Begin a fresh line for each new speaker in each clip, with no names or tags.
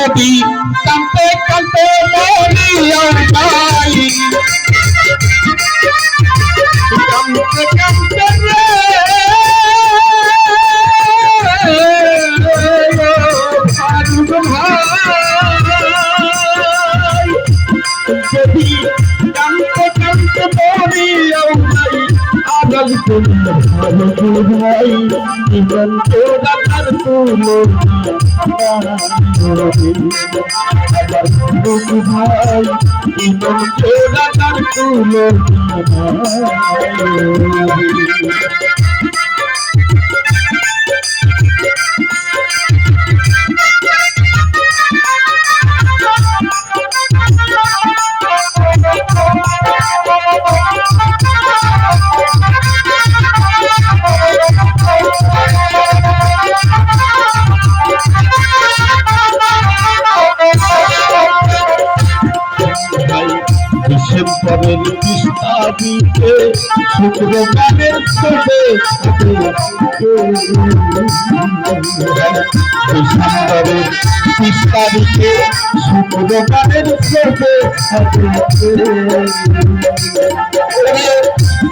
যদি কাঁদতে কাঁদতে মরিয়া যাই কাঁদতে কাঁদতে রে ফারুক ভাই যদি কাঁদতে কাঁদতে মরিয়া যাই আগাল করে ফারুক ভাই জীবন তোরা তার তুলো আমার ফারুক ভাই জীবন তোরা তার তুলো ডিসেম্বরের 20 তারিখে শুক্রবারের ছোটে ডিসেম্বরের 20 তারিখে শুক্রবারের ছোটে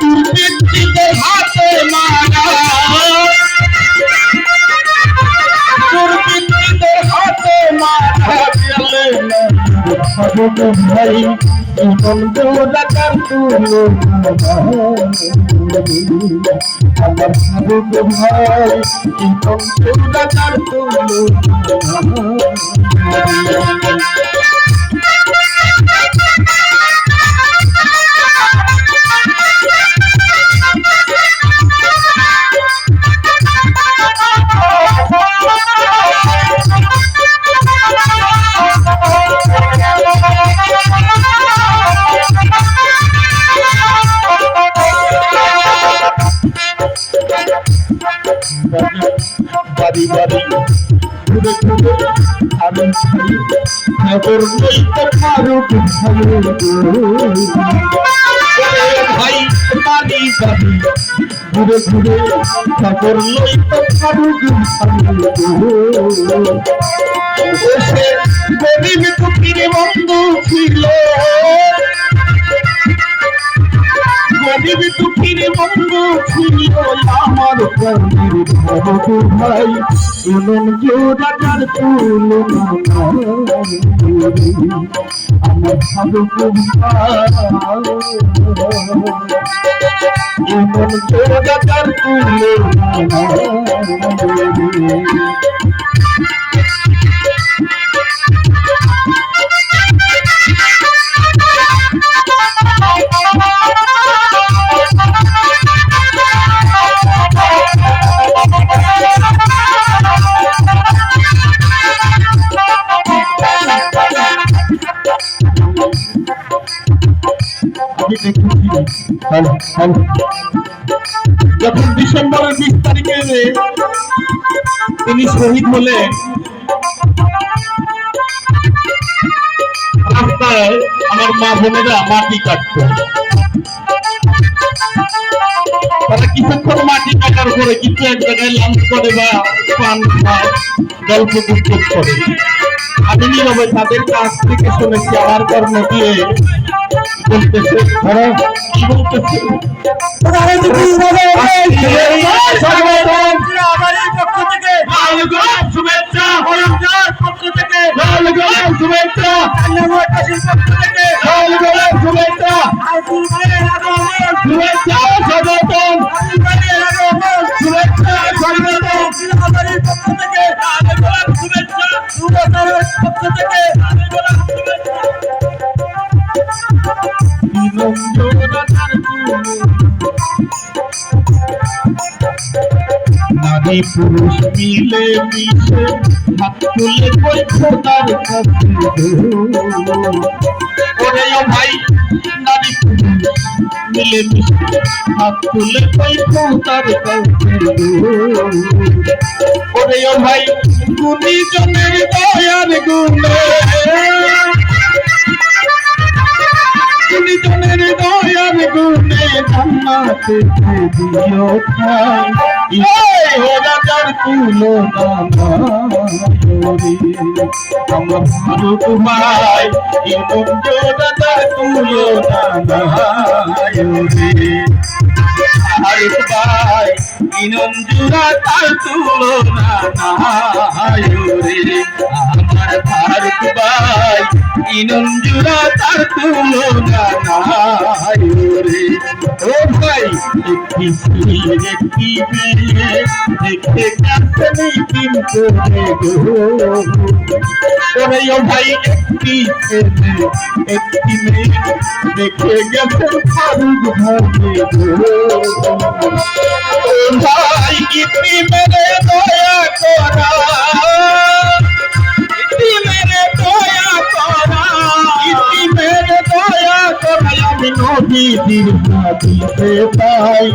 দুর্বৃত্তদের হাতে মারা দুর্বৃত্তদের হাতে মারা গেলে ফারুক ভাই জীবন তোরা তার তুলো আমার ফারুক ভাই জীবন তোরা তার তুলো বাড়ি বাড়ি ঘুরে ঘুরে আমি খবর নেই তো ফারুক ভাই বাড়ি বাড়ি ঘুরে ঘুরে খবর নেই তো ফারুক সে গরিব দুঃখীর বন্ধু ছিল গরিব দুঃখীর বন্ধু ছিল আমার ফারুক ভাই এমন জোড়া তার তুলো আমার ফারুক ভাই এমন জোড়া তার তুলো যখন ডিসেম্বরের 20 তারিখে তিনি শহীদ হলে রাস্তায় আমার মা বোনেরা মাটি কাটত তারা কিছুক্ষণ মাটি কাটার পরে কিছু এক জায়গায় লাঞ্চ করে বা পান খায় গল্প গুজব করে আমি নীরবে তাদের কাছ থেকে শুনেছি আমার কর্ম দিয়ে বলতেছে কি বলতেছে শুভেচ্ছা শুভেচ্ছা শুভেচ্ছা শুভেচ্ছা স্বাগতম শুভেচ্ছা স্বাগতম নারী পুরুষ মিলে মিশে হাত তুলে কই খোদার কাছে ওরে ভাই নারী পুরুষ মিলে মিশে হাত তুলে কই খোদার কাছে ওরে ভাই গুণী জনের দয়ার গুণে গুণী জনের দয়ার গুণে মাতে দিও ঠাই ও রাজার তুলনা নাই আমার ফারুক ভাই ইনন্দ রাজার তুলনা নাই ফারুক ভাই ইনন্দুরা তার তুলনা নাই আমার ফারুক ভাই ইনন্দুরা তার তুলনা নাই ও ভাই একটি মেয়ে দেখতে কাছে কিন্তু ওরে ও ভাই একটি মেয়ে দেখে গেছে ফারুক ভাই ইতি মেরে দয়া করা ইতি মেরে দয়া করা ইতি মেরে দয়া করা আমি নবীর হাদিসে পাই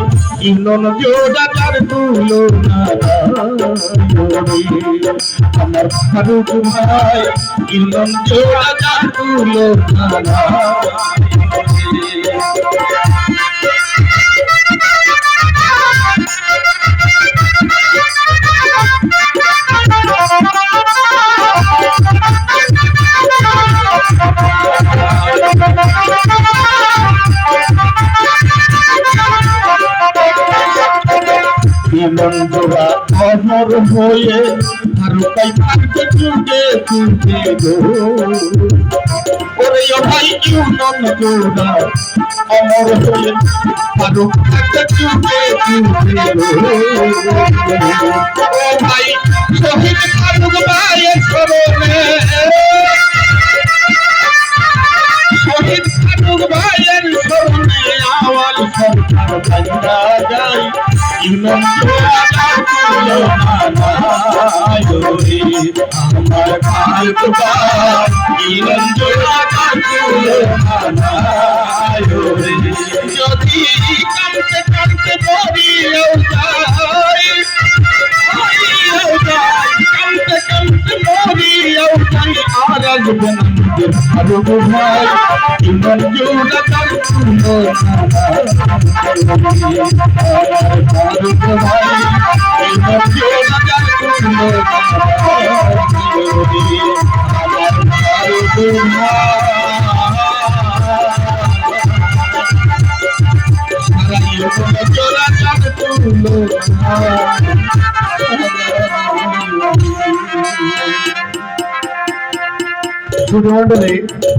ইনন জোড়াটার তুলনা আমার ফারুক ভাই ইনন জোড়াটার তুলনা ইনন্দরা অমর হয়ে ফারুকাই থাকবে যুগে যুগে গো ওরে ও ভাই ইনন্দরা অমর হয়ে ফারুক থাকবে যুগে যুগে গো ও ভাই শহীদ ফারুক ভাইয়ের স্মরণে শহীদ ফারুক ভাইয়ের স্মরণে আওয়াল সরকার বাজা যায় আমার ফারুক ভাই যদি কামতে কামতে মরিও যাই কামতে কামতে মরিও যাই আর আসবে না ফারুক ভাই ইমান জোড়া তার ফারুক ভাই ইমান জোড়া তার
শুধুমাত্র